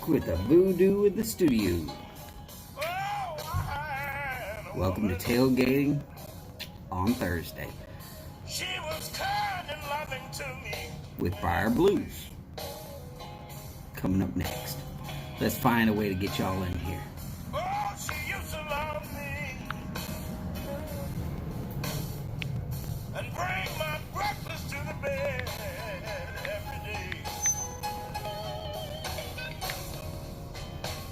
back with the voodoo in the studio. Welcome to Tailgating on Thursday. She was kind and loving to me. With Fire Blues. Coming up next. Let's find a way to get y'all in here. Oh, she used to love me and bring my breakfast to the bed every day.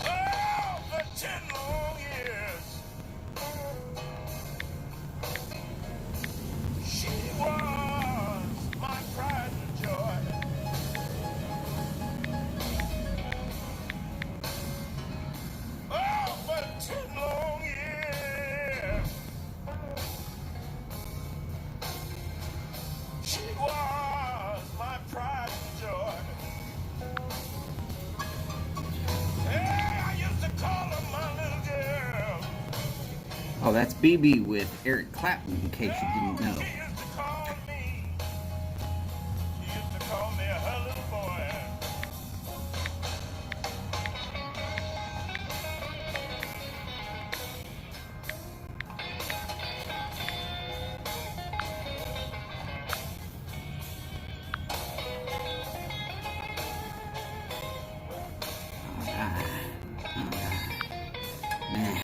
Oh, for 10 long years. She was my pride and joy. Oh, for 10 long years. She was my pride and joy. Hey, I used to call her my little girl. Oh, that's BB with Eric Clapton, in case you didn't know. She used to call me. She used to call me her little boy. Now,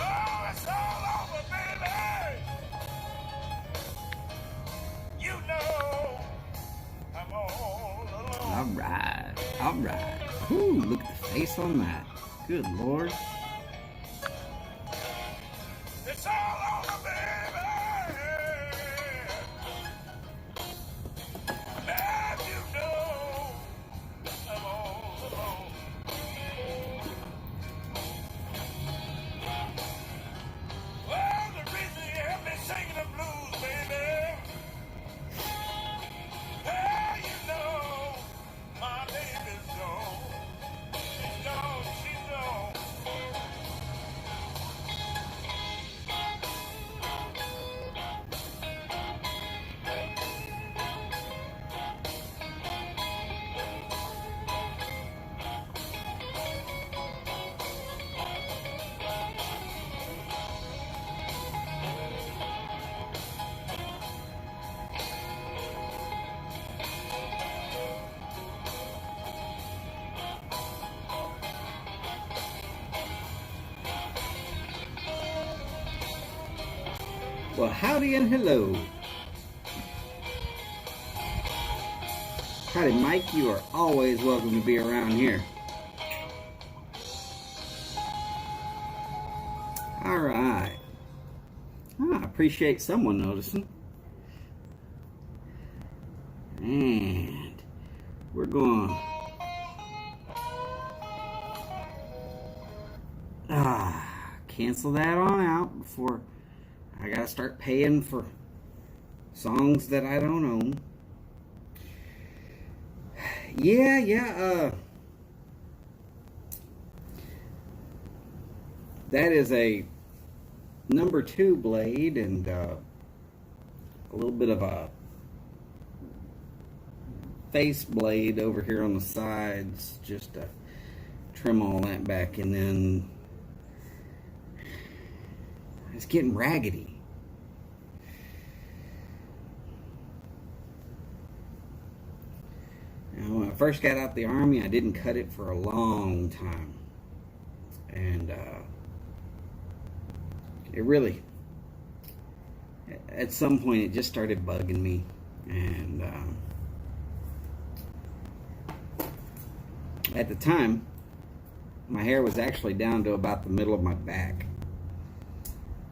Oh, it's all over, baby. You know I'm all alone. alright. Ooh, look at the face on that. Good Lord. It's all over, baby. And you know I'm all alone. Well, the reason you have me singing the blues, baby. Hey, you know my baby's gone. She's gone, she's gone. Well, howdy and hello. Howdy, Mike. You are always welcome to be around here. Alright. I appreciate someone noticing. And we're going... cancel that on out before I gotta start paying for songs that I don't own. That is a number 2 blade and a little bit of a face blade over here on the sides just to trim all that back, and then It's getting raggedy. Now, when I first got out the Army, I didn't cut it for a long time. And it really, at some point, it just started bugging me. And at the time, my hair was actually down to about the middle of my back.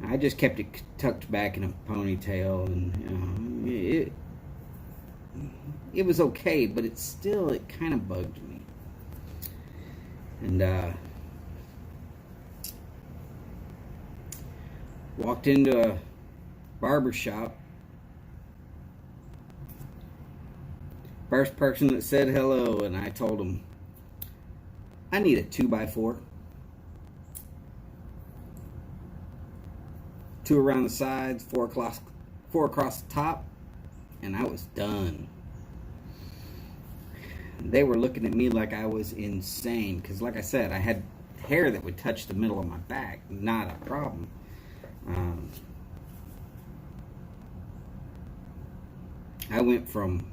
I just kept it tucked back in a ponytail, and it was okay, but it kind of bugged me. And walked into a barber shop. First person that said hello, and I told him, I need a 2x4. 2 around the sides, 4 across the top, and I was done. They were looking at me like I was insane, because like I said, I had hair that would touch the middle of my back. Not a problem. I went from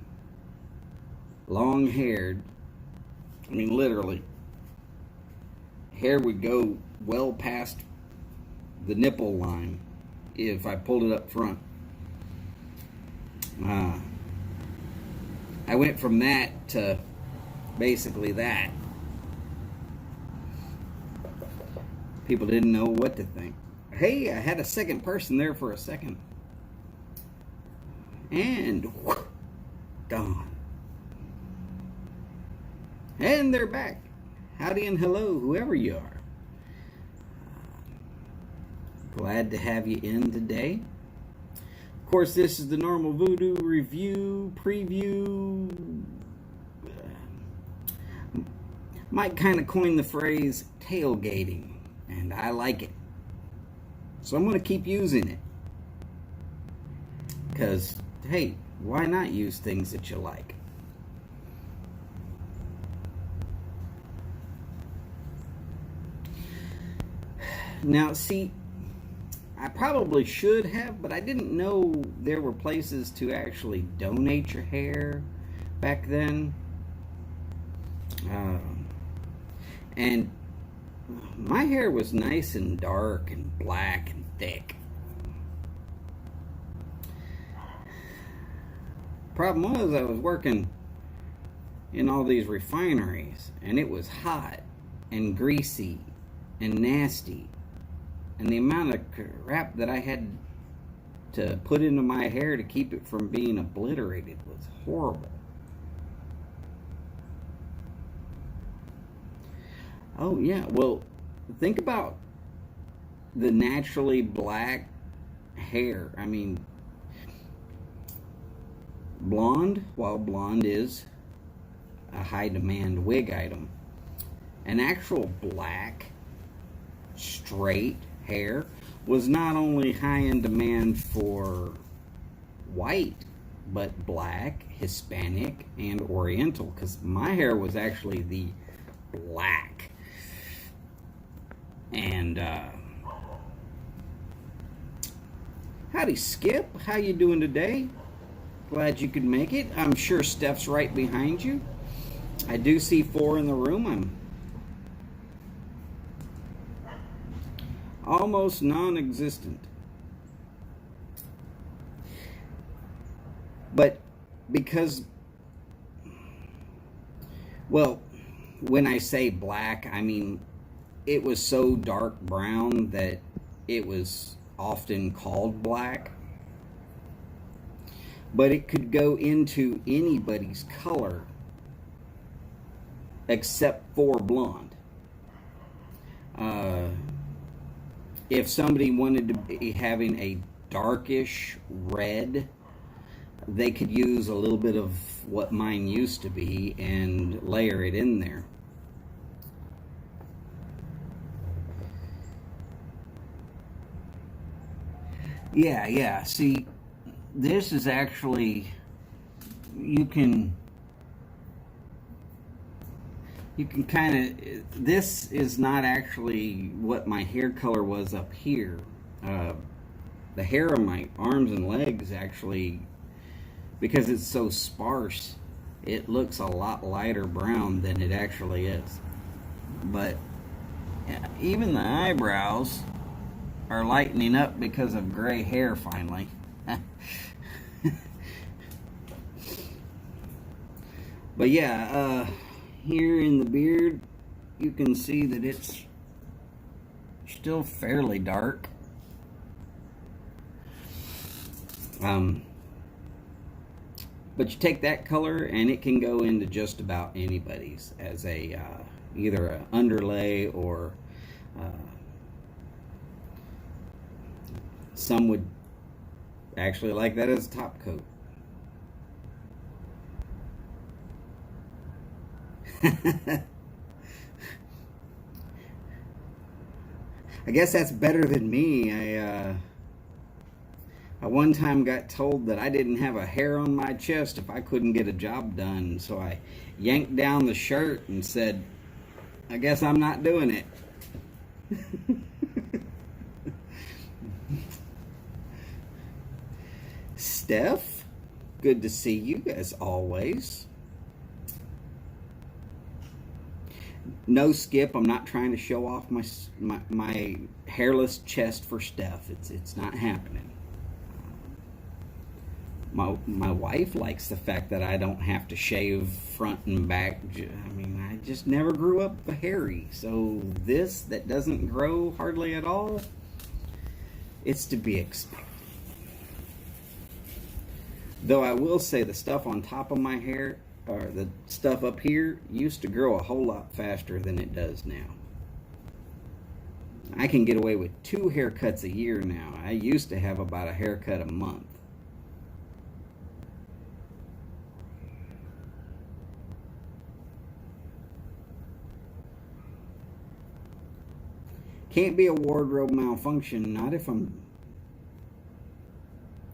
long-haired, I mean literally, hair would go well past the nipple line if I pulled it up front. I went from that to basically that. People didn't know what to think. Hey, I had a second person there for a second. And whoosh, gone. And they're back. Howdy and hello, whoever you are. Glad to have you in today. Of course, this is the Normal Voodoo review, preview. Might kind of coin the phrase tailgating, and I like it. So I'm going to keep using it. Because, hey, why not use things that you like? Now, see, I probably should have, but I didn't know there were places to actually donate your hair back then. And my hair was nice and dark and black and thick. Problem was, I was working in all these refineries, and it was hot and greasy and nasty. And the amount of crap that I had to put into my hair to keep it from being obliterated was horrible. Oh yeah, well, think about the naturally black hair. I mean, blonde, while blonde is a high demand wig item, an actual black, straight hair was not only high in demand for white, but black, Hispanic, and Oriental, because my hair was actually the black. And howdy Skip, how you doing today? Glad you could make it. I'm sure Steph's right behind you. I do see 4 in the room. I'm almost non-existent. But because, well, when I say black, I mean it was so dark brown that it was often called black. But it could go into anybody's color except for blonde. If somebody wanted to be having a darkish red, they could use a little bit of what mine used to be and layer it in there. Yeah. See, this is actually, you can kind of, this is not actually what my hair color was up here. the hair on my arms and legs actually, because it's so sparse, it looks a lot lighter brown than it actually is. But even the eyebrows are lightening up because of gray hair finally. But yeah, here in the beard, you can see that it's still fairly dark. But you take that color and it can go into just about anybody's as a either an underlay or some would actually like that as a top coat. I guess that's better than me. I one time got told that I didn't have a hair on my chest if I couldn't get a job done, so I yanked down the shirt and said, I guess I'm not doing it. Steph, good to see you as always. No, Skip, I'm not trying to show off my hairless chest for Steph. It's not happening. My wife likes the fact that I don't have to shave front and back. I mean, I just never grew up hairy. So this that doesn't grow hardly at all, it's to be expected. Though I will say the stuff on top of my hair, or the stuff up here, used to grow a whole lot faster than it does now. I can get away with 2 haircuts a year now. I used to have about a haircut a month. Can't be a wardrobe malfunction, not if I'm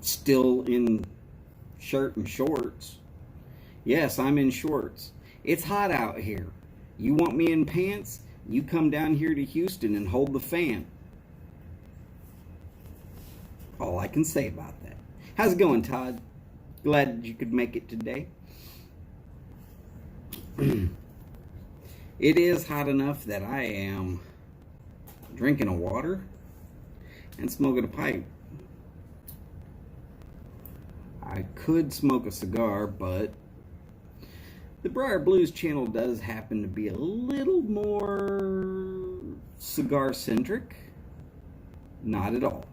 still in shirt and shorts. Yes, I'm in shorts. It's hot out here. You want me in pants? You come down here to Houston and hold the fan. All I can say about that. How's it going, Todd? Glad you could make it today. It is hot enough that I am drinking a water and smoking a pipe. I could smoke a cigar, but the Briar Blues channel does happen to be a little more cigar-centric. Not at all.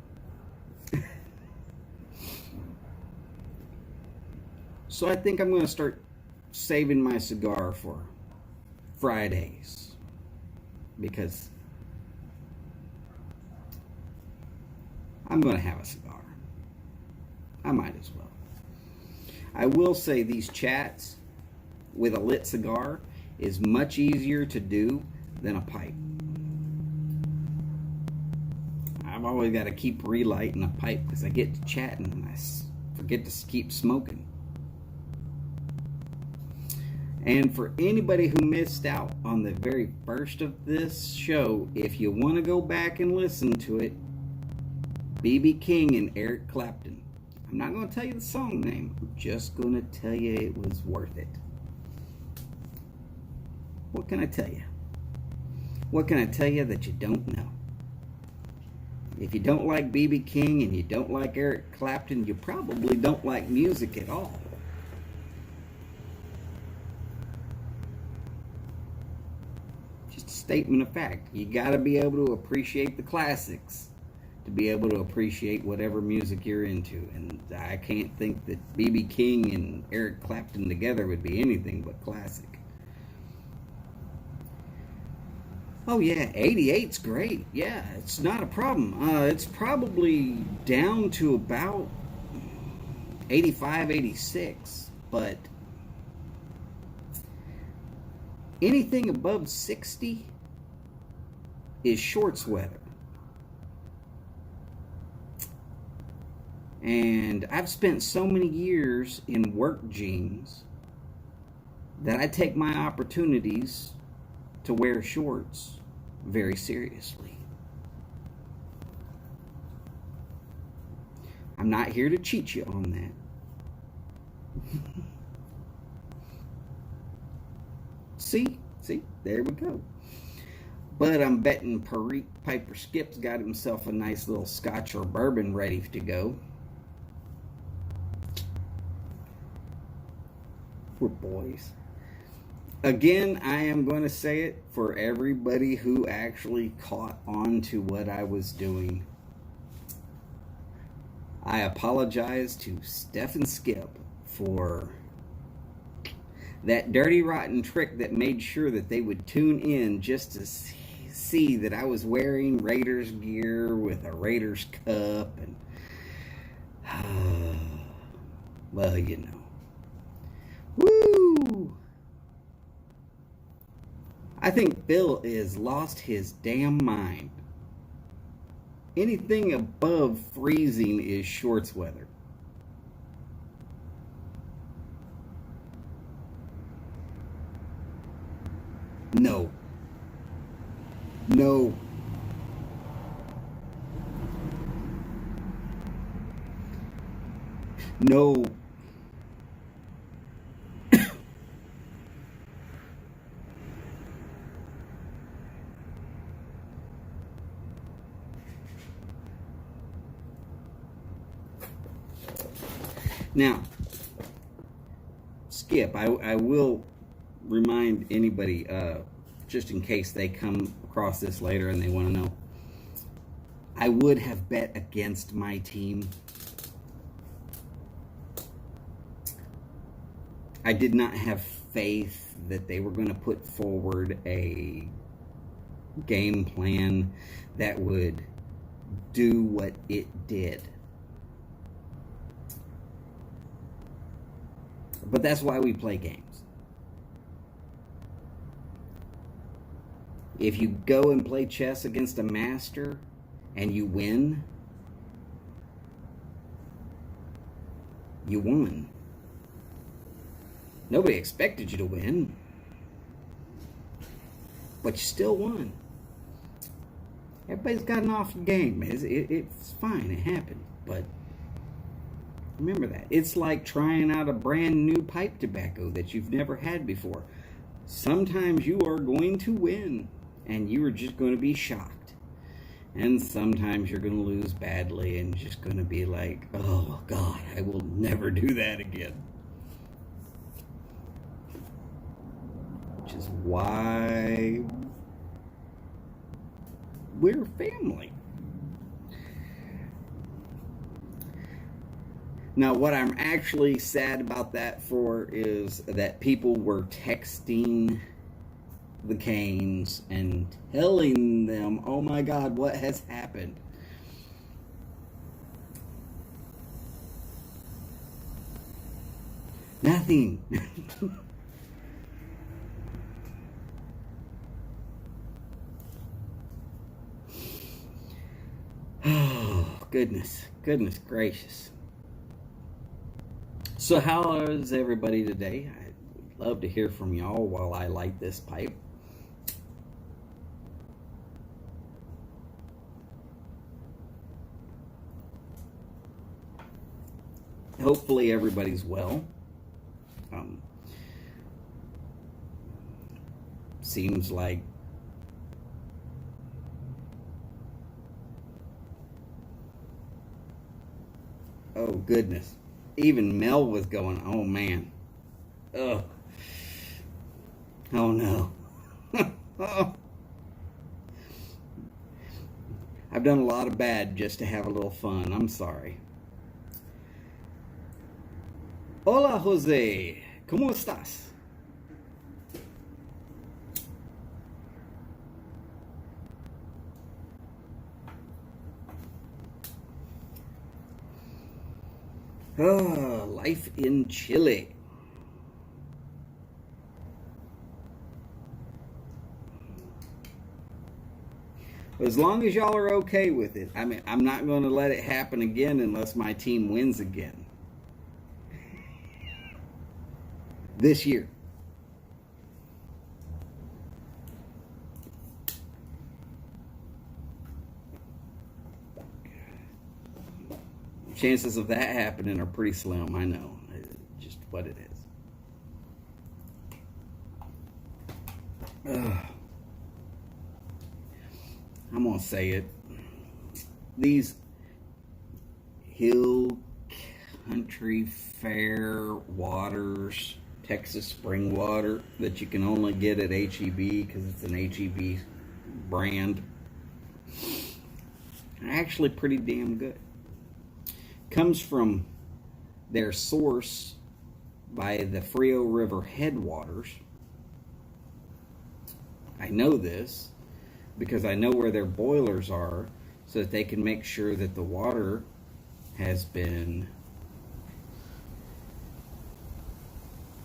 So I think I'm going to start saving my cigar for Fridays, because I'm going to have a cigar. I might as well. I will say these chats with a lit cigar is much easier to do than a pipe. I've always got to keep relighting a pipe because I get to chatting and I forget to keep smoking. And for anybody who missed out on the very first of this show, if you want to go back and listen to it, B.B. King and Eric Clapton. I'm not going to tell you the song name. I'm just going to tell you it was worth it. What can I tell you? What can I tell you that you don't know? If you don't like B.B. King and you don't like Eric Clapton, you probably don't like music at all. Just a statement of fact. You got to be able to appreciate the classics to be able to appreciate whatever music you're into. And I can't think that B.B. King and Eric Clapton together would be anything but classic. Oh yeah, 88's great. Yeah, it's not a problem. It's probably down to about 85, 86, but anything above 60 is shorts weather. And I've spent so many years in work jeans that I take my opportunities to wear shorts very seriously. I'm not here to cheat you on that. See, there we go. But I'm betting Piper Skip's got himself a nice little scotch or bourbon ready to go. We're boys. Again, I am going to say it for everybody who actually caught on to what I was doing. I apologize to Steph and Skip for that dirty, rotten trick that made sure that they would tune in just to see that I was wearing Raiders gear with a Raiders cup. And well, you know. Woo! I think Bill has lost his damn mind. Anything above freezing is shorts weather. No. No. No. Now, Skip, I will remind anybody, just in case they come across this later and they want to know, I would have bet against my team. I did not have faith that they were going to put forward a game plan that would do what it did. But that's why we play games. If you go and play chess against a master and you win, you won. Nobody expected you to win, but you still won. Everybody's got an off game. It's fine. It happened. But remember that. It's like trying out a brand new pipe tobacco that you've never had before. Sometimes you are going to win, and you are just going to be shocked. And sometimes you're going to lose badly and just going to be like, oh, God, I will never do that again. Which is why we're family. Now, what I'm actually sad about that for is that people were texting the Canes and telling them, oh my God, what has happened? Nothing. Oh, goodness gracious. So how is everybody today? I'd love to hear from y'all while I light this pipe. Hopefully everybody's well. Seems like oh goodness. Even Mel was going, oh man. Ugh. Oh no. Oh. I've done a lot of bad just to have a little fun. I'm sorry. Hola, Jose. ¿Cómo estás? Oh, life in Chile. As long as y'all are okay with it. I mean, I'm not going to let it happen again unless my team wins again. This year. Chances of that happening are pretty slim, I know. It's just what it is. Ugh. I'm going to say it. These hill country fair waters, Texas spring water that you can only get at HEB because it's an HEB brand, are actually pretty damn good. Comes from their source by the Frio River headwaters. I know this because I know where their boilers are, so that they can make sure that the water has been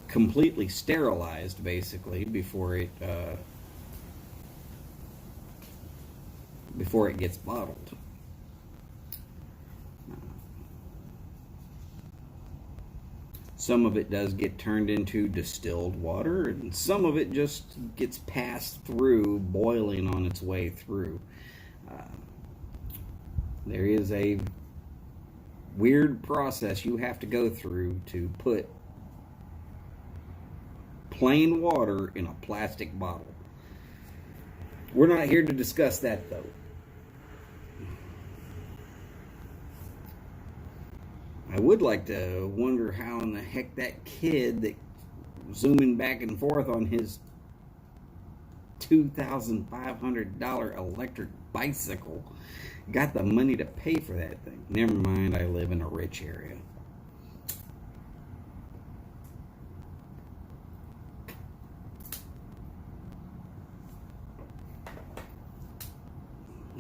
completely sterilized, basically, before it gets bottled. Some of it does get turned into distilled water, and some of it just gets passed through, boiling on its way through. There is a weird process you have to go through to put plain water in a plastic bottle. We're not here to discuss that, though. I would like to wonder how in the heck that kid that zooming back and forth on his $2,500 electric bicycle got the money to pay for that thing. Never mind, I live in a rich area.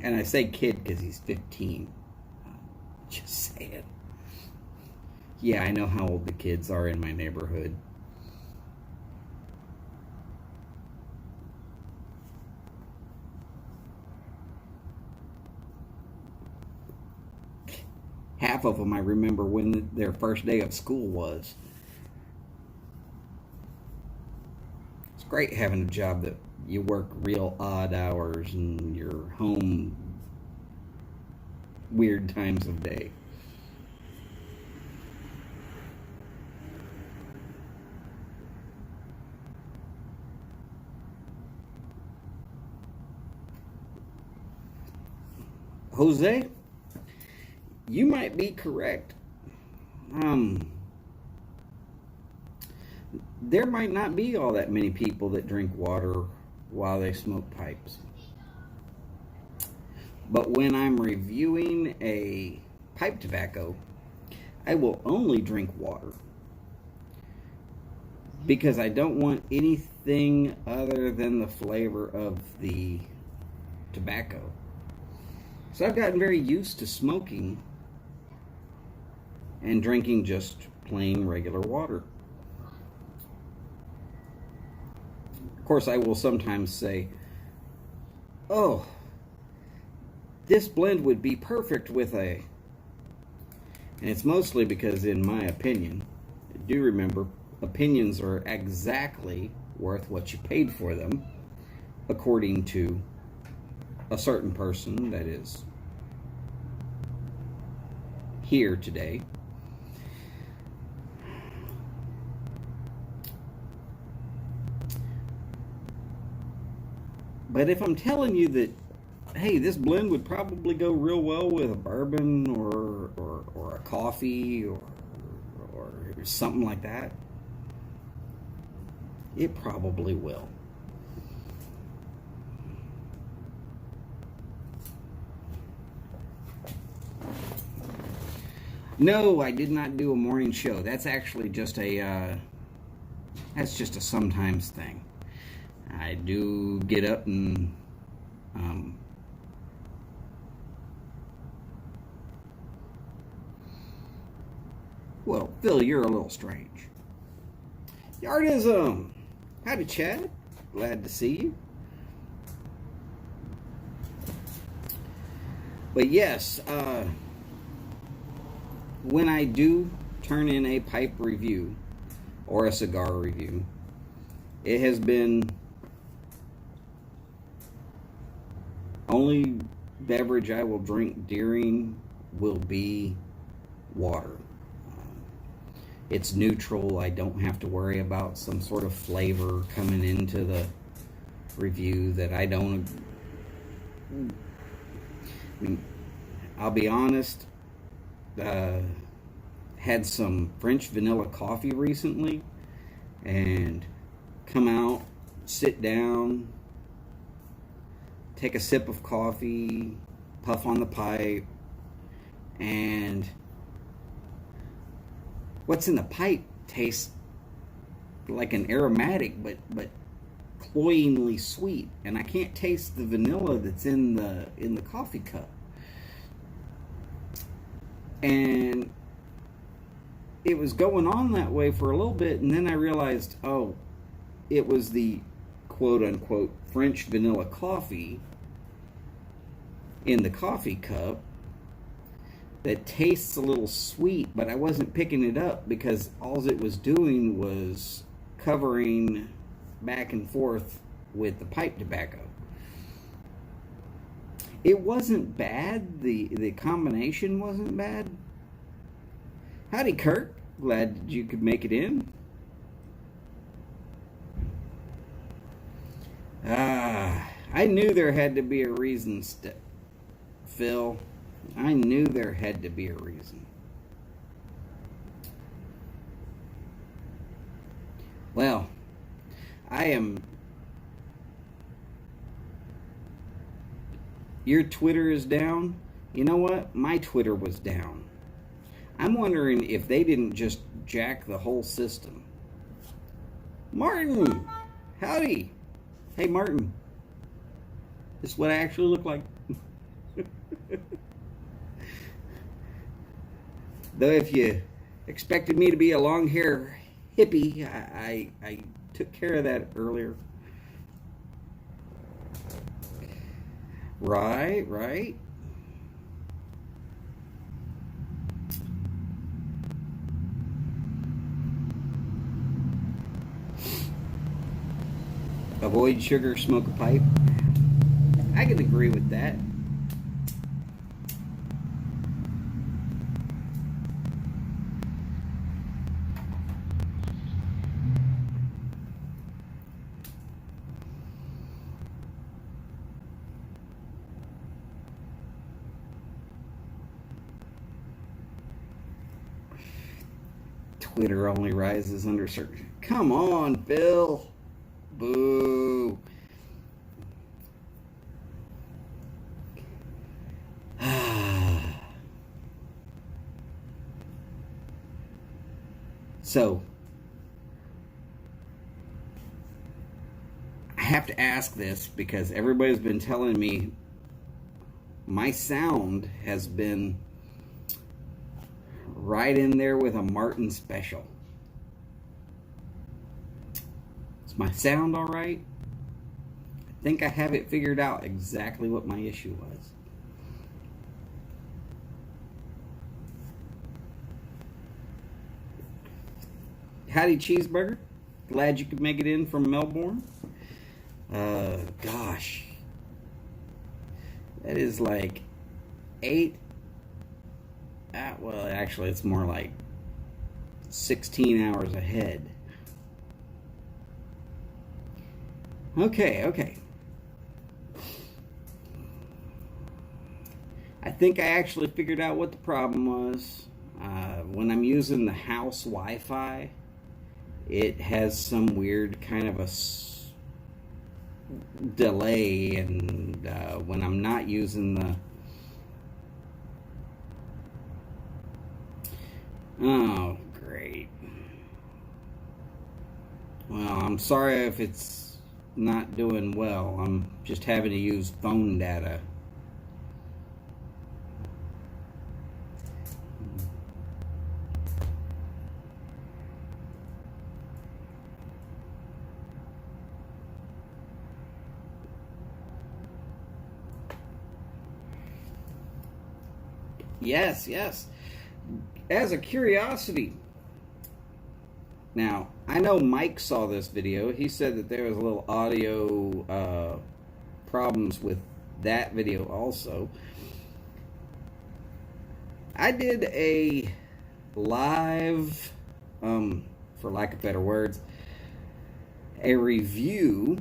And I say kid because he's 15. Just saying. Yeah, I know how old the kids are in my neighborhood. Half of them I remember when their first day of school was. It's great having a job that you work real odd hours and you're home weird times of day. Jose, you might be correct. There might not be all that many people that drink water while they smoke pipes. But when I'm reviewing a pipe tobacco, I will only drink water because I don't want anything other than the flavor of the tobacco. So I've gotten very used to smoking and drinking just plain regular water. Of course, I will sometimes say, oh, this blend would be perfect with a... And it's mostly because, in my opinion, do remember, opinions are exactly worth what you paid for them, according to a certain person that is here today. But if I'm telling you that, hey, this blend would probably go real well with a bourbon or a coffee or something like that, it probably will. No, I did not do a morning show. That's actually just a sometimes thing. I do get up and well, Phil, you're a little strange. Yardism. Howdy, Chad. Glad to see you. But yes, when I do turn in a pipe review or a cigar review, it has been only beverage I will drink during will be water. It's neutral. I don't have to worry about some sort of flavor coming into the review that I don't. I mean, I'll be honest. Had some French vanilla coffee recently, and come out, sit down, take a sip of coffee, puff on the pipe, and what's in the pipe tastes like an aromatic, but cloyingly sweet, and I can't taste the vanilla that's in the coffee cup. And it was going on that way for a little bit, and then I realized, oh, it was the quote-unquote French vanilla coffee in the coffee cup that tastes a little sweet, but I wasn't picking it up because all it was doing was covering back and forth with the pipe tobacco. It wasn't bad. The combination wasn't bad. Howdy, Kurt. Glad you could make it in. I knew there had to be a reason, Phil. I knew there had to be a reason. Well, I am... Your Twitter is down? You know what? My Twitter was down. I'm wondering if they didn't just jack the whole system. Martin! Howdy! Hey, Martin. This is what I actually look like. Though if you expected me to be a long hair hippie, I took care of that earlier. Right. Avoid sugar, smoke a pipe. I can agree with that. Twitter only rises under certain... Come on, Bill. Boo. So, I have to ask this because everybody's been telling me my sound has been right in there with a Martin special. Is my sound all right? I think I have it figured out exactly what my issue was. Howdy, Cheeseburger. Glad you could make it in from Melbourne. Gosh. That is like 8... well, actually, it's more like 16 hours ahead. Okay. I think I actually figured out what the problem was. When I'm using the house Wi-Fi, it has some weird kind of a delay, and when I'm not using the... Oh, great. Well, I'm sorry if it's not doing well. I'm just having to use phone data. Yes. As a curiosity, now I know Mike saw this video. He said that there was a little audio problems with that video also. I did a live, for lack of better words, a review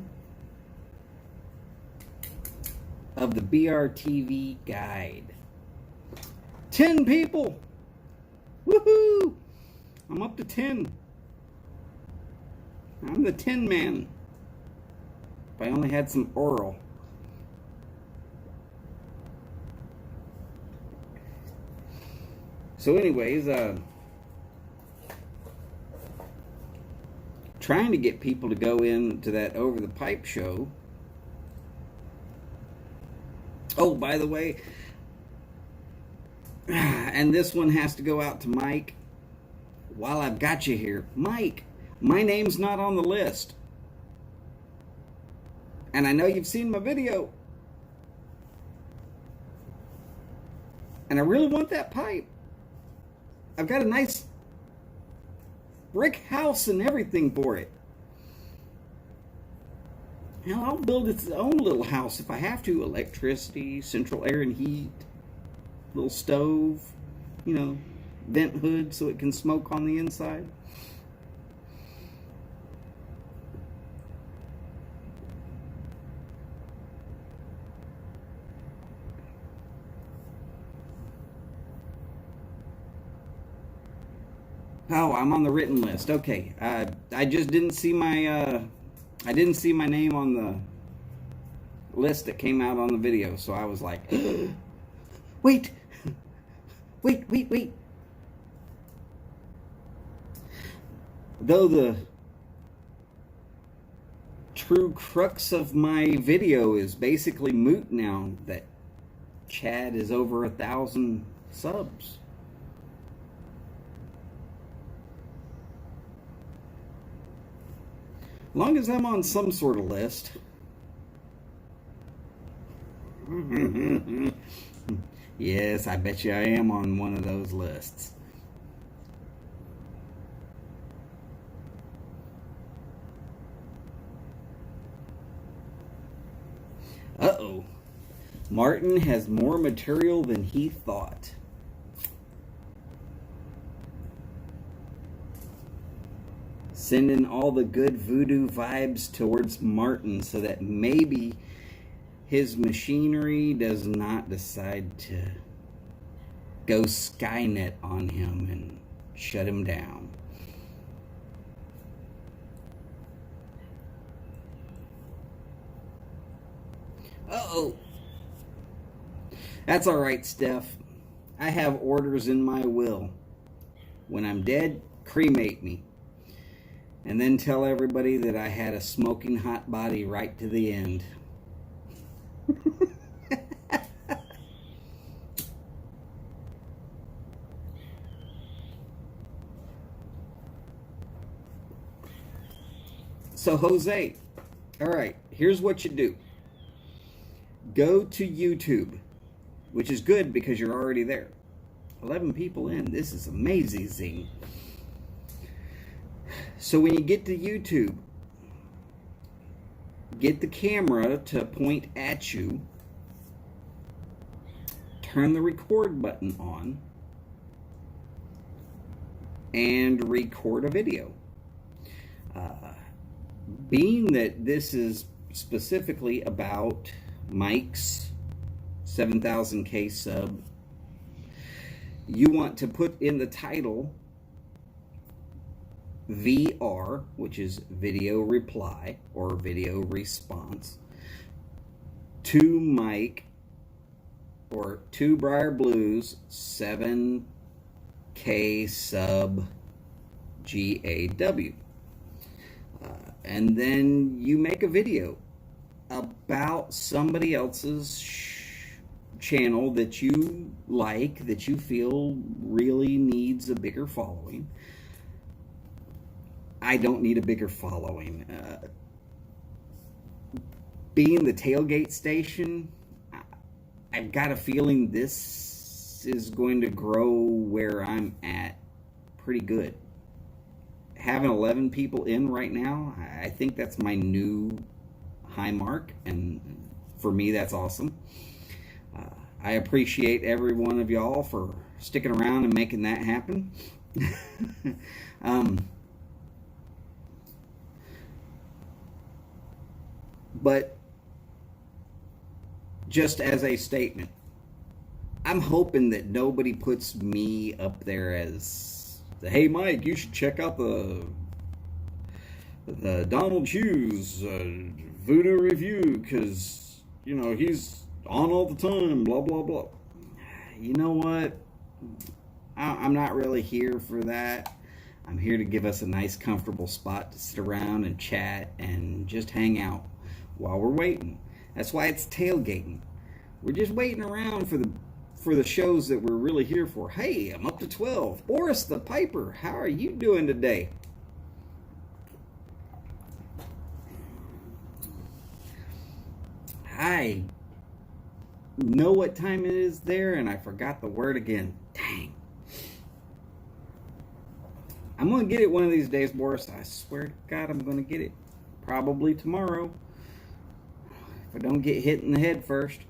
of the BRTV guide. 10 people! Woohoo! I'm up to 10. I'm the 10 man. If I only had some oral. So anyways, trying to get people to go into that Over the Pipe show. Oh, by the way, and this one has to go out to Mike. While I've got you here, Mike, my name's not on the list. And I know you've seen my video. And I really want that pipe. I've got a nice brick house and everything for it. Now, I'll build its own little house if I have to. Electricity, central air and heat, little stove, you know, vent hood so it can smoke on the inside. Oh, I'm on the written list. Okay, I just didn't see my I didn't see my name on the list that came out on the video, so I was like, wait. Though the true crux of my video is basically moot now that Chad is over 1,000 subs. Long as I'm on some sort of list. Yes, I bet you I am on one of those lists. Uh-oh. Martin has more material than he thought. Sending all the good voodoo vibes towards Martin so that maybe his machinery does not decide to go Skynet on him and shut him down. Uh-oh. That's all right, Steph. I have orders in my will. When I'm dead, cremate me. And then tell everybody that I had a smoking hot body right to the end. So, Jose, all right, here's what you do. Go to YouTube, which is good because you're already there. 11 people in. This is amazing. So when you get to YouTube, get the camera to point at you, turn the record button on, and record a video. Being that this is specifically about Mike's 7,000K sub, you want to put in the title VR, which is video reply or video response, to Mike or to Briar Blues 7K sub GAW. And then you make a video about somebody else's channel that you like, that you feel really needs a bigger following. I don't need a bigger following. Being the tailgate station, I've got a feeling this is going to grow where I'm at pretty good. Having 11 people in right now, I think that's my new high mark, and for me, that's awesome. I appreciate every one of y'all for sticking around and making that happen. um, but just as a statement, I'm hoping that nobody puts me up there as, hey Mike, you should check out the Donald Hughes voodoo review because he's on all the time. Blah blah blah. You know what? I'm not really here for that. I'm here to give us a nice, comfortable spot to sit around and chat and just hang out while we're waiting. That's why it's tailgating. We're just waiting around for the shows that we're really here for. Hey, I'm up to 12. Boris the Piper, how are you doing today? I know what time it is there, and I forgot the word again. Dang. I'm going to get it one of these days, Boris. I swear to God, I'm going to get it. Probably tomorrow. If I don't get hit in the head first.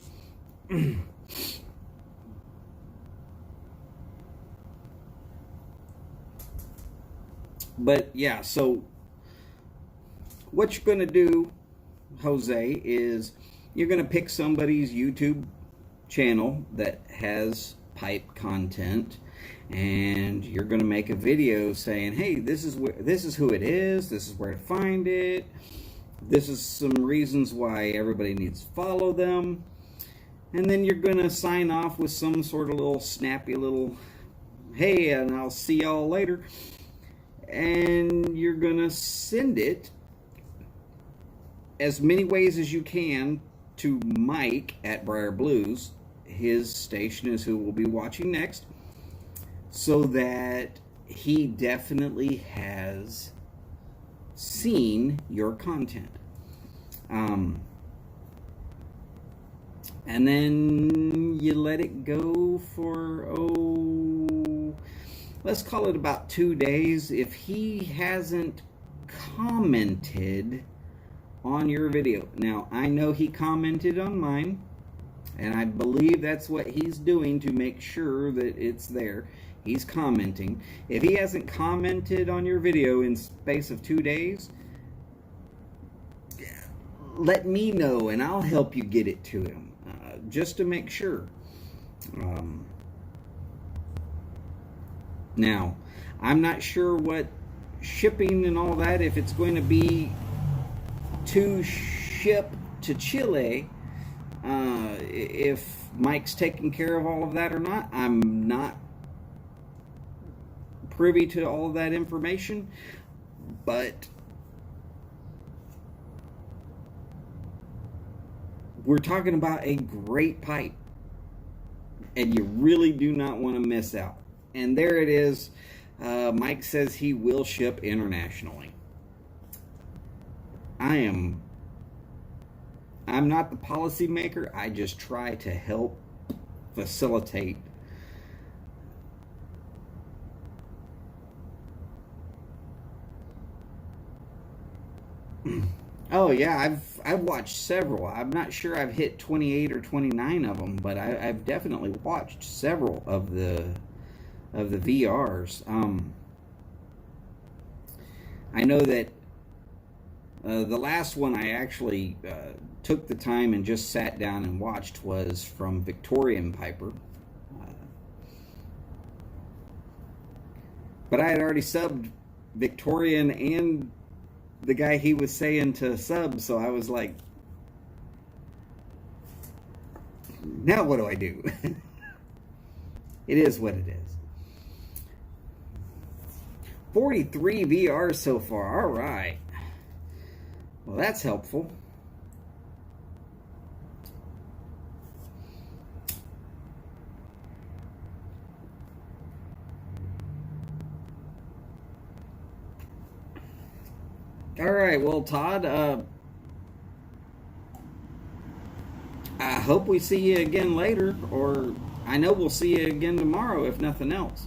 But yeah, so what you're going to do, Jose, is you're going to pick somebody's YouTube channel that has pipe content, and you're going to make a video saying, hey, this is who it is, this is where to find it, this is some reasons why everybody needs to follow them, and then you're going to sign off with some sort of little snappy little, hey, and I'll see y'all later, and you're going to send it as many ways as you can to Mike at Briar Blues. His station is who we'll be watching next, so that he definitely has seen your content. And then you let it go for, let's call it about 2 days. If he hasn't commented on your video. Now, I know he commented on mine, and I believe that's what he's doing to make sure that it's there. He's commenting. If he hasn't commented on your video in space of 2 days, let me know and I'll help you get it to him, just to make sure. Now, I'm not sure what shipping and all that, if it's going to be to ship to Chile, if Mike's taking care of all of that or not. I'm not privy to all of that information, but we're talking about a great pipe, and you really do not want to miss out. And there it is. Mike says he will ship internationally. I'm not the policy maker. I just try to help facilitate. Oh yeah, I've watched several. I'm not sure I've hit 28 or 29 of them, but I've definitely watched several of the VRs. I know that the last one I actually took the time and just sat down and watched was from Victorian Piper. But I had already subbed Victorian and the guy he was saying to sub, so I was like, now what do I do? It is what it is. 43 VRs so far. All right. Well, that's helpful. All right. Well, Todd, I hope we see you again later, or I know we'll see you again tomorrow, if nothing else.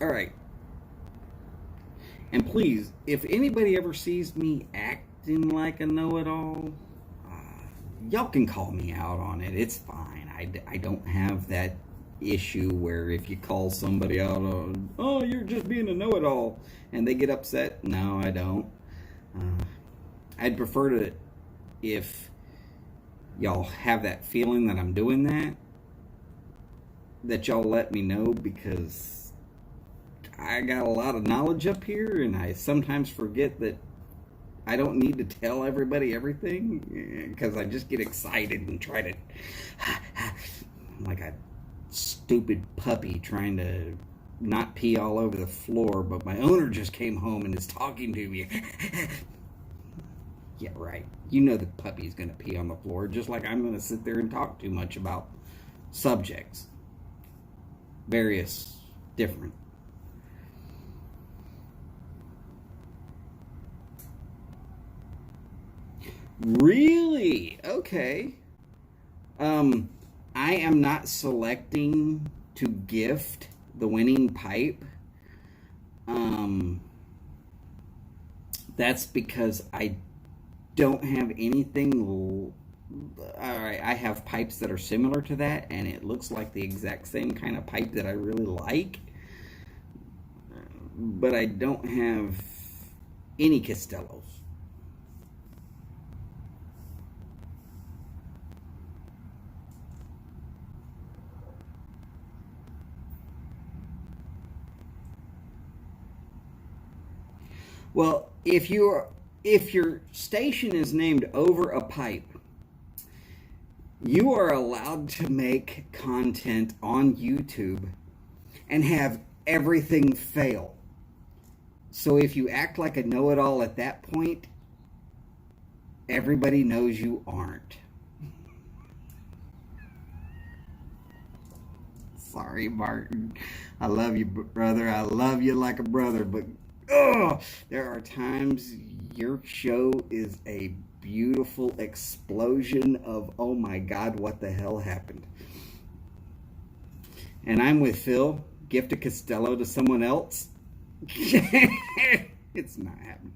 All right. And please, if anybody ever sees me acting like a know-it-all, y'all can call me out on it. It's fine. I don't have that issue where if you call somebody out on, oh, you're just being a know-it-all, and they get upset. No, I don't. I'd prefer to, if y'all have that feeling that I'm doing that y'all let me know, because I got a lot of knowledge up here, and I sometimes forget that I don't need to tell everybody everything, because I just get excited and try to, I'm like a stupid puppy trying to not pee all over the floor, but my owner just came home and is talking to me. Yeah, right. You know the puppy's going to pee on the floor, just like I'm going to sit there and talk too much about subjects. Various different. Really? Okay. I am not selecting to gift the winning pipe. That's because I don't have anything. Alright, I have pipes that are similar to that, and it looks like the exact same kind of pipe that I really like. But I don't have any Castellos. Well, if your station is named over a pipe, you are allowed to make content on YouTube and have everything fail. So if you act like a know-it-all at that point, everybody knows you aren't. Sorry, Martin. I love you, brother. I love you like a brother, but there are times your show is a beautiful explosion of, oh my God, what the hell happened? And I'm with Phil. Gift a Costello to someone else? It's not happening.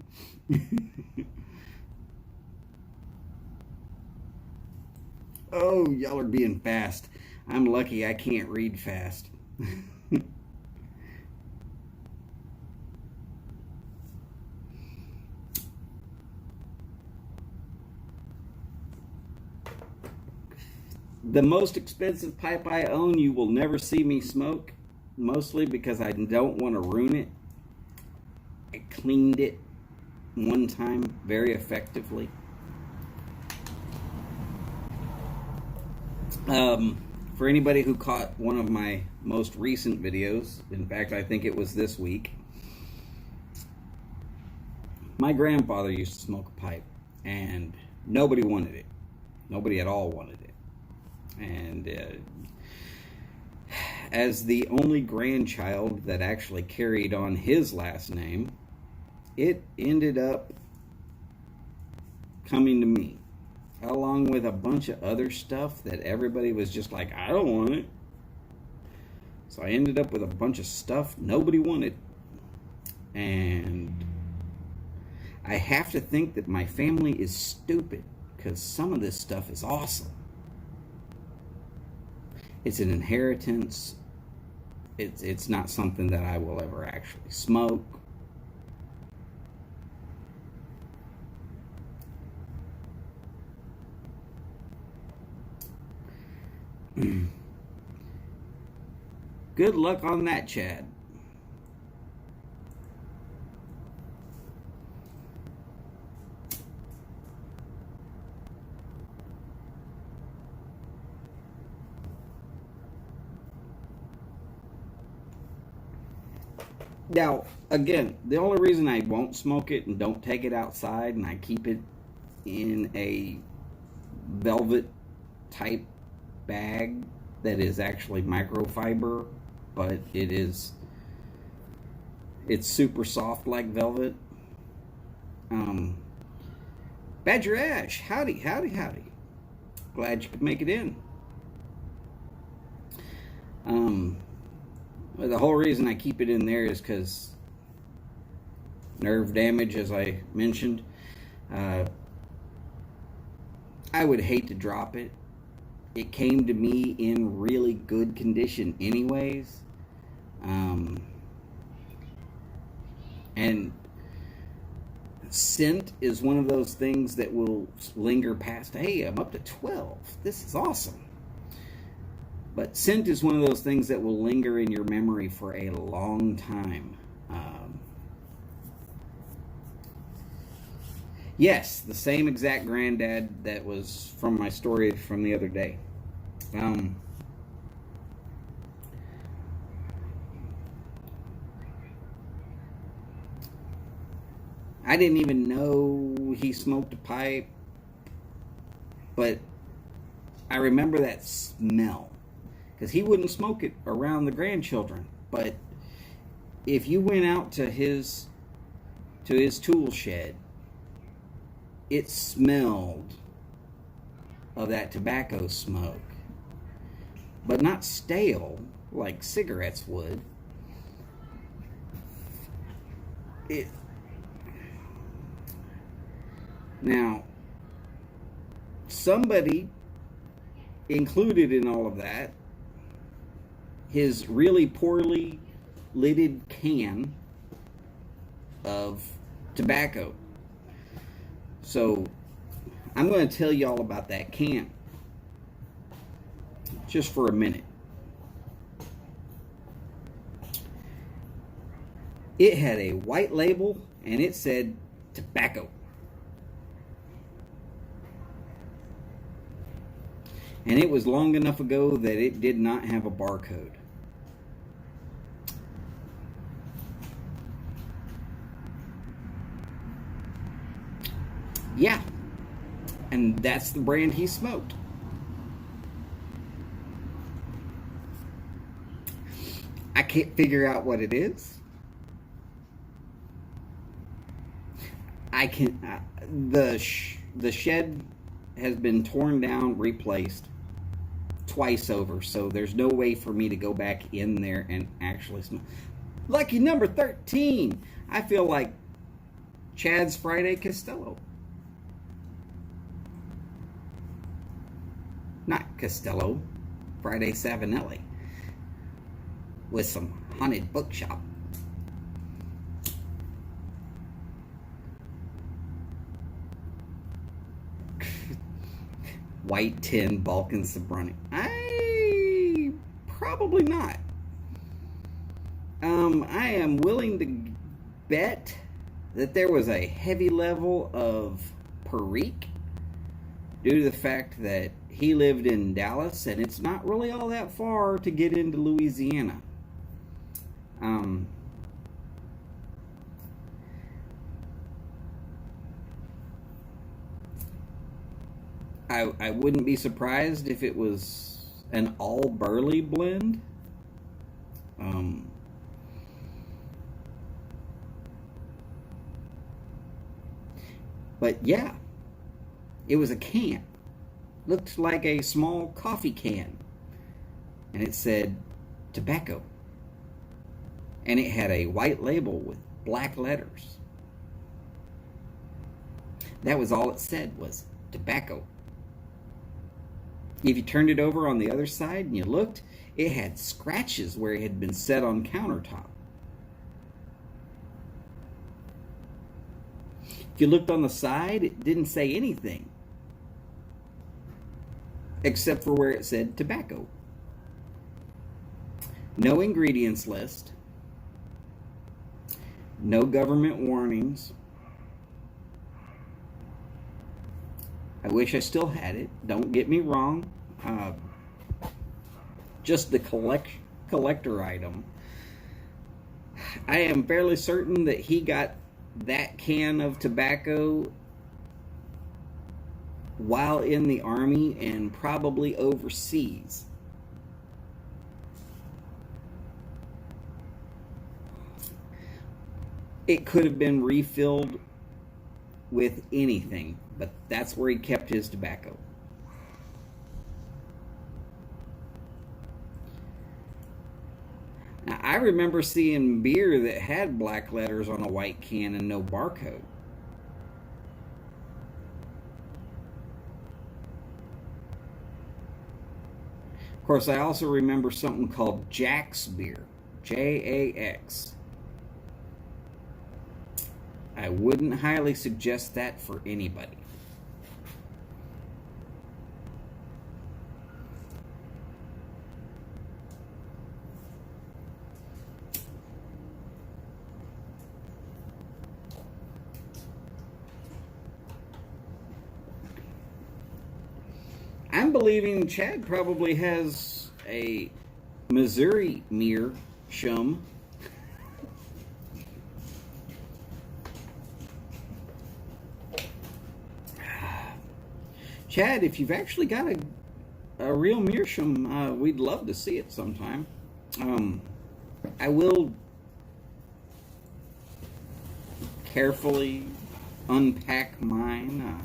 Oh, y'all are being fast. I'm lucky I can't read fast. The most expensive pipe I own, you will never see me smoke, mostly because I don't want to ruin it. I cleaned it one time very effectively. For anybody who caught one of my most recent videos, in fact, I think it was this week, my grandfather used to smoke a pipe, and nobody wanted it. Nobody at all wanted it. And as the only grandchild that actually carried on his last name, it ended up coming to me, along with a bunch of other stuff that everybody was just like, I don't want it. So I ended up with a bunch of stuff nobody wanted. And I have to think that my family is stupid, because some of this stuff is awesome. It's an inheritance. It's not something that I will ever actually smoke. Good luck on that, Chad. Now, again, the only reason I won't smoke it and don't take it outside and I keep it in a velvet type bag that is actually microfiber, but it's super soft like velvet. Badger Ash, howdy. Glad you could make it in. The whole reason I keep it in there is because nerve damage, as I mentioned. I would hate to drop it. It came to me in really good condition, anyways. Um, and scent is one of those things that will linger past. Hey, I'm up to 12. This is awesome. But scent is one of those things that will linger in your memory for a long time. Yes, the same exact granddad that was from my story from the other day. I didn't even know he smoked a pipe, but I remember that smell because he wouldn't smoke it around the grandchildren. But if you went out to his tool shed, it smelled of that tobacco smoke, but not stale like cigarettes would. Now, somebody included in all of that his really poorly lidded can of tobacco. So I'm going to tell you all about that can just for a minute. It had a white label and it said tobacco. And it was long enough ago that it did not have a barcode. Yeah, and that's the brand he smoked. I can't figure out what it is. The shed has been torn down, replaced twice over, so there's no way for me to go back in there and actually smell. Lucky number 13. I feel like Chad's Friday Costello. Not Costello, Friday Savinelli with some haunted bookshop. White tin Balkan Sobrani. Probably not. I am willing to bet that there was a heavy level of Perique due to the fact that he lived in Dallas and it's not really all that far to get into Louisiana. I wouldn't be surprised if it was an all burley blend. But yeah, it was a can. Looked like a small coffee can. And it said tobacco. And it had a white label with black letters. That was all it said, was tobacco. If you turned it over on the other side and you looked, it had scratches where it had been set on countertop. If you looked on the side, it didn't say anything except for where it said tobacco. No ingredients list. No government warnings. I wish I still had it. Don't get me wrong. Just the collector item. I am fairly certain that he got that can of tobacco while in the Army and probably overseas. It could have been refilled with anything, but that's where he kept his tobacco. Now, I remember seeing beer that had black letters on a white can and no barcode. course, I also remember something called Jack's beer. Jax. I wouldn't highly suggest that for anybody. I'm believing Chad probably has a Missouri meerschaum. Chad, if you've actually got a real meerschaum, we'd love to see it sometime. I will carefully unpack mine.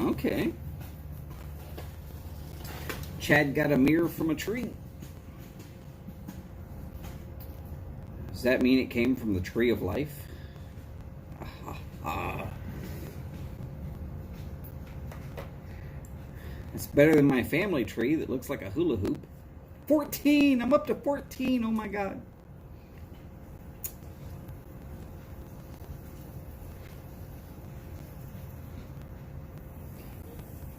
Okay. Chad got a mirror from a tree. Does that mean it came from the tree of life? It's better than my family tree that looks like a hula hoop. 14! I'm up to 14! Oh my god.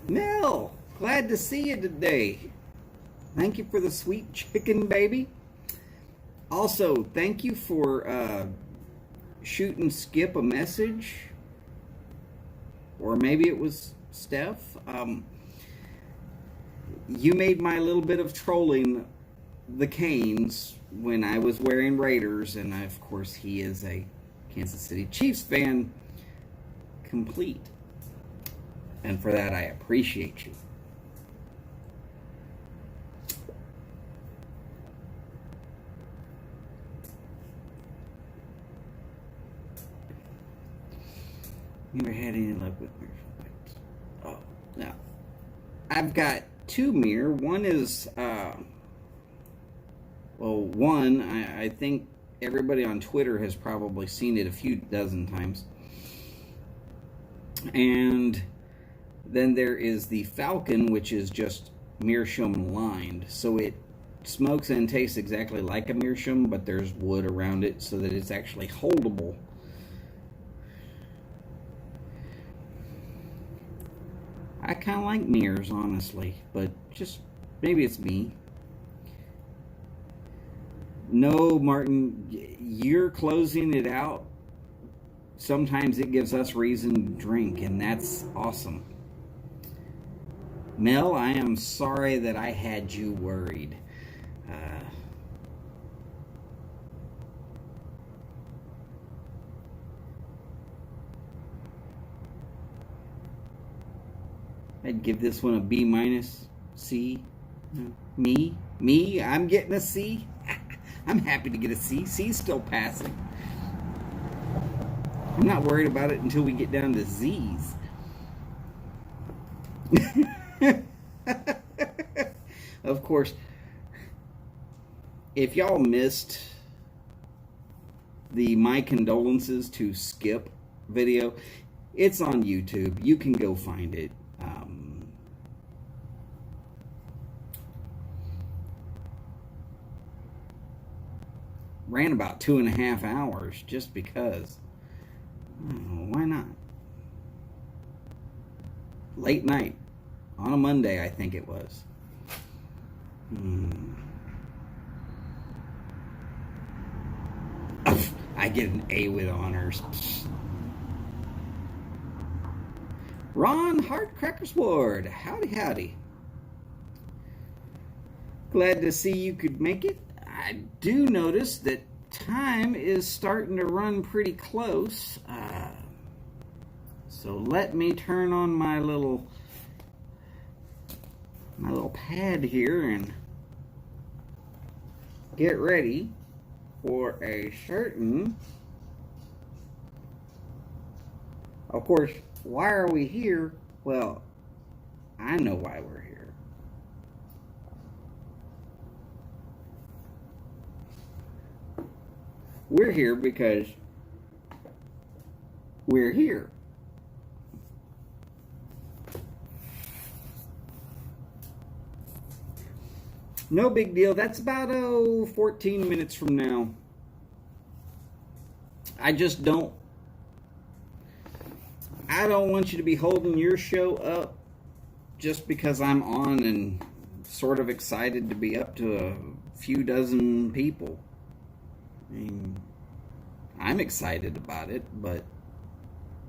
Nell, glad to see you today. Thank you for the sweet chicken, baby. Also, thank you for shooting Skip a message. Or maybe it was Steph. You made my little bit of trolling the Canes when I was wearing Raiders, and of course he is a Kansas City Chiefs fan complete. And for that, I appreciate you. Never had any luck with mirrors. Oh, no. I've got two mirror. One is, one, I think everybody on Twitter has probably seen it a few dozen times. And then there is the Falcon, which is just meerschaum lined. So it smokes and tastes exactly like a meerschaum, but there's wood around it so that it's actually holdable. I kind of like mirrors, honestly, but just maybe it's me. No, Martin, you're closing it out. Sometimes it gives us reason to drink, and that's awesome. Mel, I am sorry that I had you worried. I'd give this one a B minus, C. Me, I'm getting a C. I'm happy to get a C. C's still passing. I'm not worried about it until we get down to Z's. Of course, if y'all missed the My Condolences to Skip video, it's on YouTube. You can go find it. Ran about 2.5 hours just because. Why not? Late night on a Monday, I think it was. I get an A with honors. Ron Heartcrackers Ward, howdy howdy. Glad to see you could make it. I do notice that time is starting to run pretty close. So let me turn on my little pad here and get ready for a certain. Of course, why are we here? Well, I know why we're here. We're here because we're here. No big deal. That's about 14 minutes from now. I don't want you to be holding your show up just because I'm on and sort of excited to be up to a few dozen people. I mean, I'm excited about it, but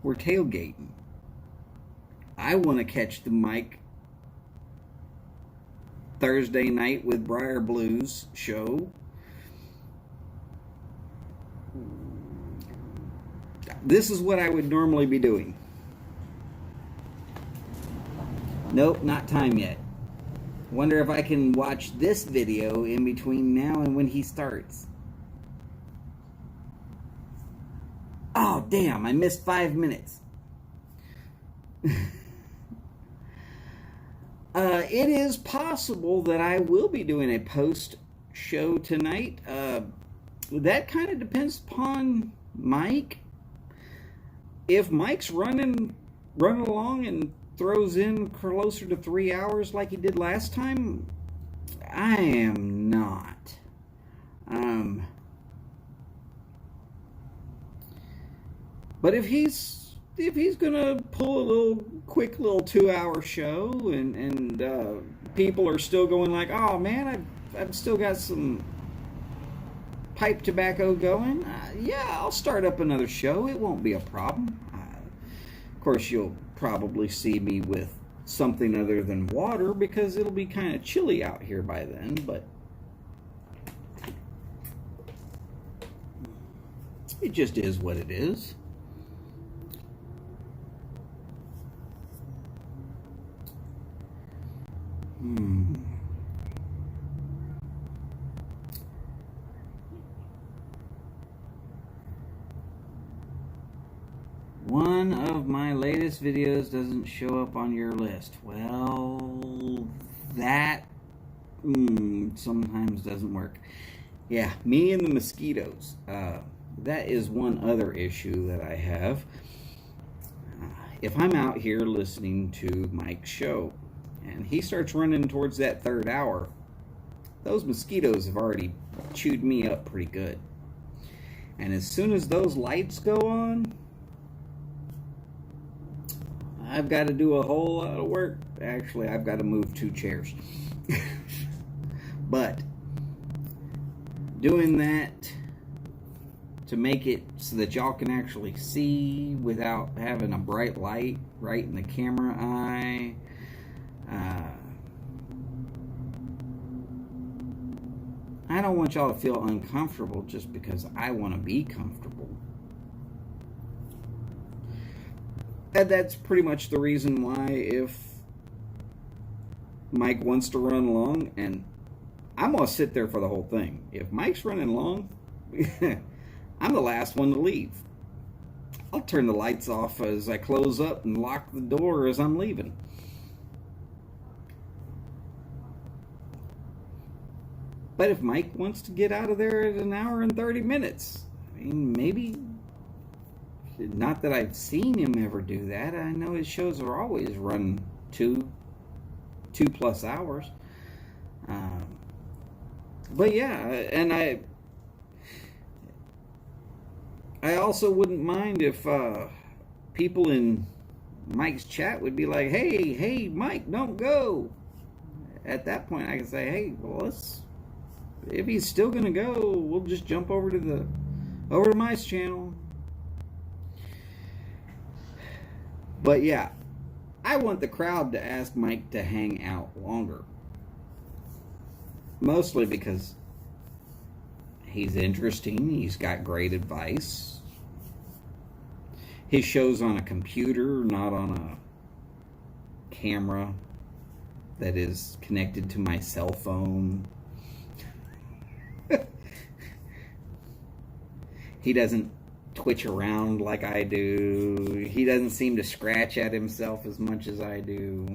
we're tailgating. I want to catch the mic Thursday night with Briar Blues show. This is what I would normally be doing. Nope, not time yet. Wonder if I can watch this video in between now and when he starts. Oh, damn, I missed 5 minutes. It is possible that I will be doing a post show tonight. That kind of depends upon Mike. If Mike's running along and throws in closer to 3 hours like he did last time, I am not. But if he's gonna pull a quick little 2-hour show and people are still going like, oh man, I've still got some pipe tobacco going, yeah, I'll start up another show. It won't be a problem. Of course, you'll probably see me with something other than water because it'll be kind of chilly out here by then, but it just is what it is. One of my latest videos doesn't show up on your list. Well, that sometimes doesn't work. Yeah, me and the mosquitoes. That is one other issue that I have. If I'm out here listening to Mike's show and he starts running towards that 3rd hour, those mosquitoes have already chewed me up pretty good. And as soon as those lights go on, I've got to do a whole lot of work. Actually, I've got to move 2 chairs. But doing that to make it so that y'all can actually see without having a bright light right in the camera eye, I don't want y'all to feel uncomfortable just because I want to be comfortable. And that's pretty much the reason why if Mike wants to run long, and I'm going to sit there for the whole thing. If Mike's running long, I'm the last one to leave. I'll turn the lights off as I close up and lock the door as I'm leaving. But if Mike wants to get out of there at 1 hour and 30 minutes, I mean, maybe, not that I've seen him ever do that. I know his shows are always run 2+ hours. But yeah, and I also wouldn't mind if people in Mike's chat would be like, hey, Mike, don't go. At that point, I can say, hey, well, if he's still gonna go, we'll just jump over to Mike's channel. But yeah, I want the crowd to ask Mike to hang out longer. Mostly because he's interesting, he's got great advice. His show's on a computer, not on a camera that is connected to my cell phone. He doesn't twitch around like I do. He doesn't seem to scratch at himself as much as I do.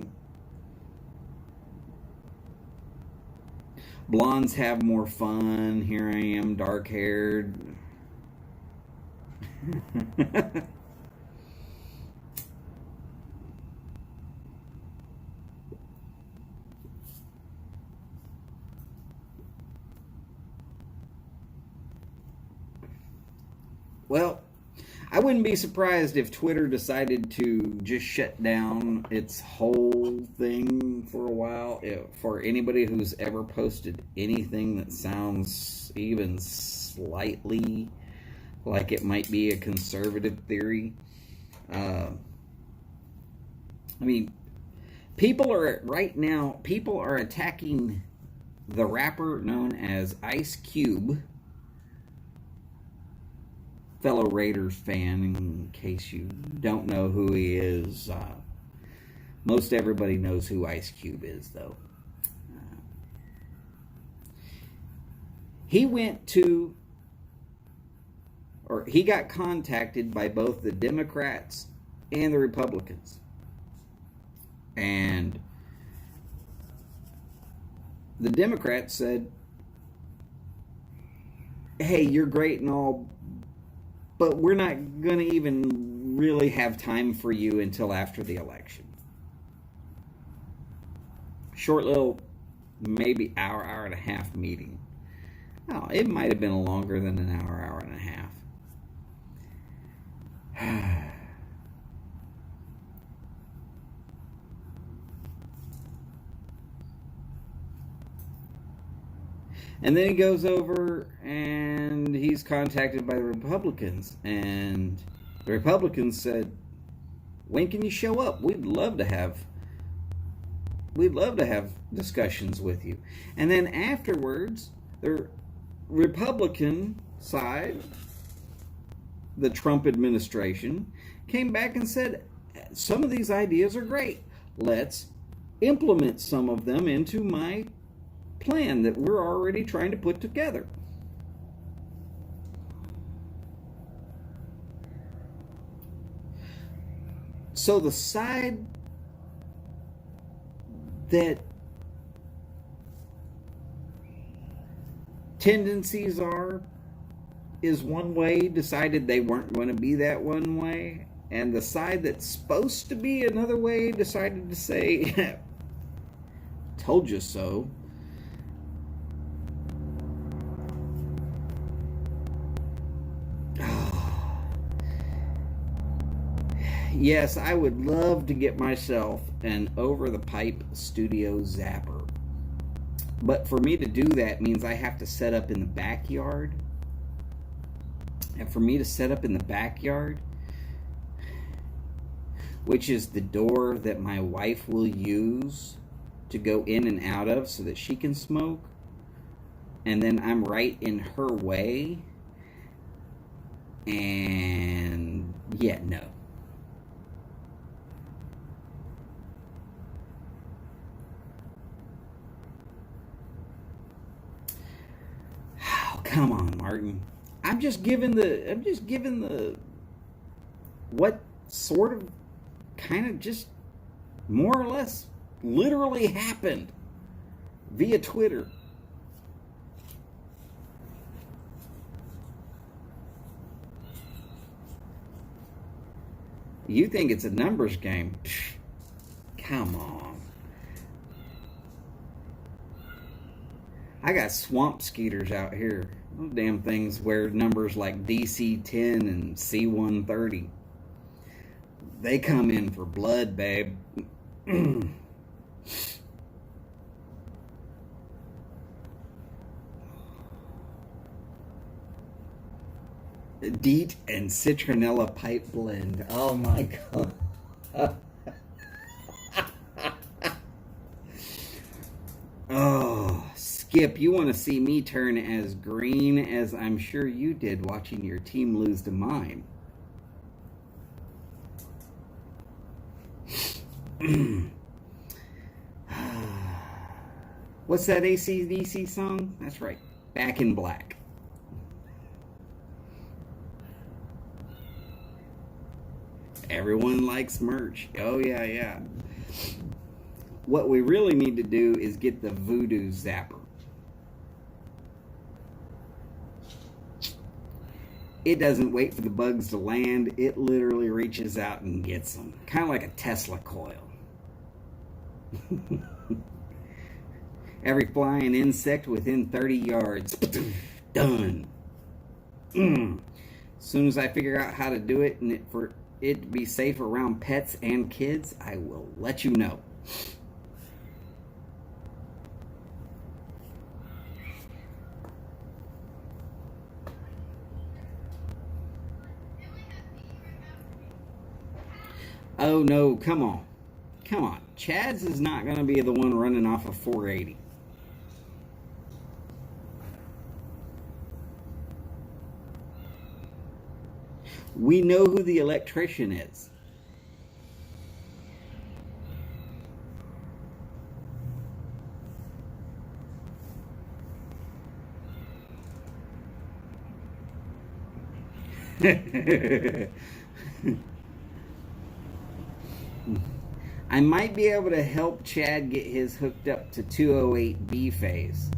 Blondes have more fun. Here I am, dark-haired. I wouldn't be surprised if Twitter decided to just shut down its whole thing for a while. For anybody who's ever posted anything that sounds even slightly like it might be a conservative theory. I mean, people are attacking the rapper known as Ice Cube. Fellow Raiders fan, in case you don't know who he is. Most everybody knows who Ice Cube is, though. He got contacted by both the Democrats and the Republicans. And the Democrats said, hey, you're great and all, but we're not going to even really have time for you until after the election. Short little, maybe hour and a half meeting. Oh, it might have been longer than an hour and a half. And then he goes over and he's contacted by the Republicans. And the Republicans said, when can you show up? We'd love to have discussions with you. And then afterwards, the Republican side, the Trump administration, came back and said, some of these ideas are great. Let's implement some of them into my plan that we're already trying to put together. So the side that tendencies is one way, decided they weren't going to be that one way, and the side that's supposed to be another way decided to say, told you so. Yes, I would love to get myself an over-the-pipe studio zapper. But for me to do that means I have to set up in the backyard. And for me to set up in the backyard, which is the door that my wife will use to go in and out of so that she can smoke, and then I'm right in her way, and yeah, no. Come on, Martin. I'm just giving the what sort of kind of just more or less literally happened via Twitter. You think it's a numbers game? Psh, come on. I got swamp skeeters out here. Those damn things wear numbers like DC-10 and C-130. They come in for blood, babe. DEET and citronella pipe blend. Oh my god. Oh, Skip, you want to see me turn as green as I'm sure you did watching your team lose to mine. What's that AC/DC song? That's right, Back in Black. Everyone likes merch. Oh, yeah, yeah. What we really need to do is get the voodoo zapper. It doesn't wait for the bugs to land. It literally reaches out and gets them. Kind of like a Tesla coil. Every flying insect within 30 yards. Done. As soon as I figure out how to do it and for it to be safe around pets and kids, I will let you know. Oh no, come on. Come on. Chad's is not going to be the one running off of 480. We know who the electrician is. I might be able to help Chad get his hooked up to 208B phase.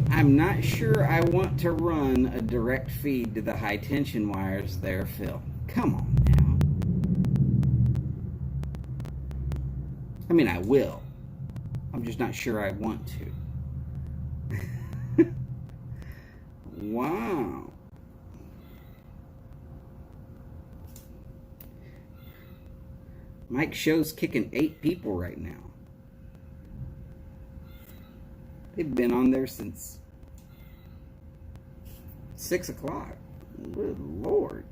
I'm not sure I want to run a direct feed to the high tension wires there, Phil. Come on now. I mean, I will. I'm just not sure I want to. Wow. Mike Show's kicking 8 people right now. They've been on there since 6 o'clock. Good Lord.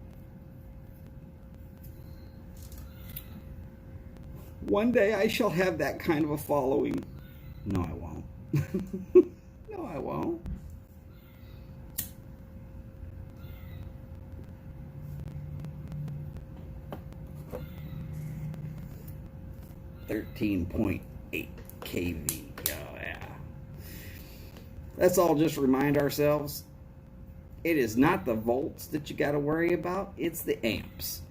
One day I shall have that kind of a following. No, I won't. No, I won't. .8 kV. Oh, yeah. Let's all just remind ourselves, it is not the volts that you got to worry about, it's the amps.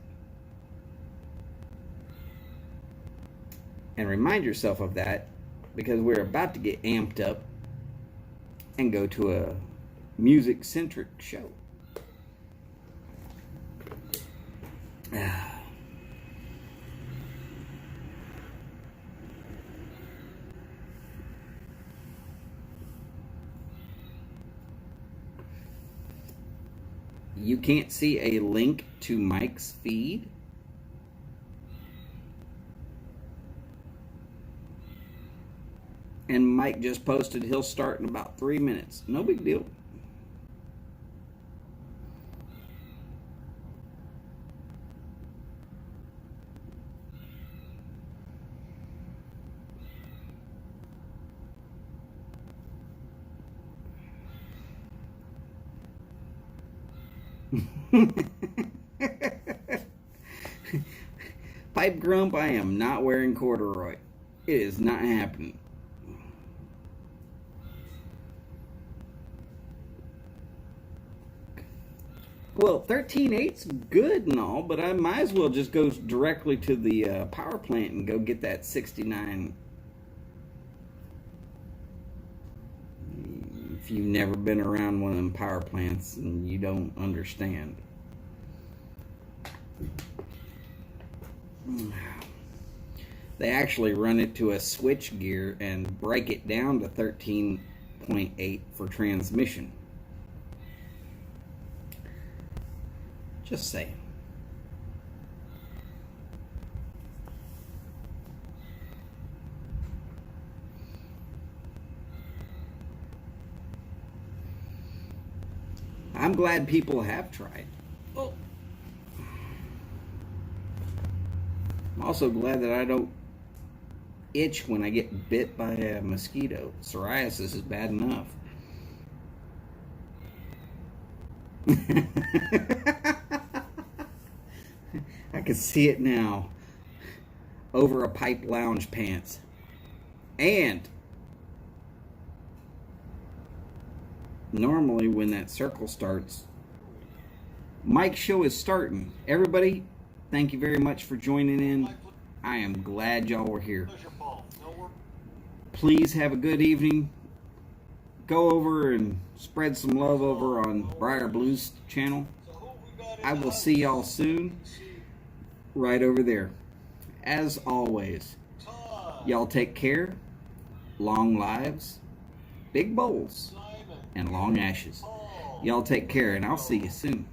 And remind yourself of that, because we're about to get amped up and go to a music-centric show. You can't see a link to Mike's feed? And Mike just posted he'll start in about 3 minutes. No big deal. Pipe Grump, I am not wearing corduroy. It is not happening. Well, 13.8's good and all, but I might as well just go directly to the power plant and go get that 69. If you've never been around one of them power plants and you don't understand. They actually run it to a switch gear and break it down to 13.8 for transmission. Just saying. I'm glad people have tried. Oh. I'm also glad that I don't itch when I get bit by a mosquito. Psoriasis is bad enough. I can see it now. Over a pipe lounge pants. And normally when that circle starts, Mike's show is starting. Everybody, thank you very much for joining in. I am glad y'all were here. Please have a good evening. Go over and spread some love over on Briar Blues channel. I will see y'all soon. Right over there. As always, Y'all take care. Long lives, big bowls, and long ashes. Y'all take care, and I'll see you soon.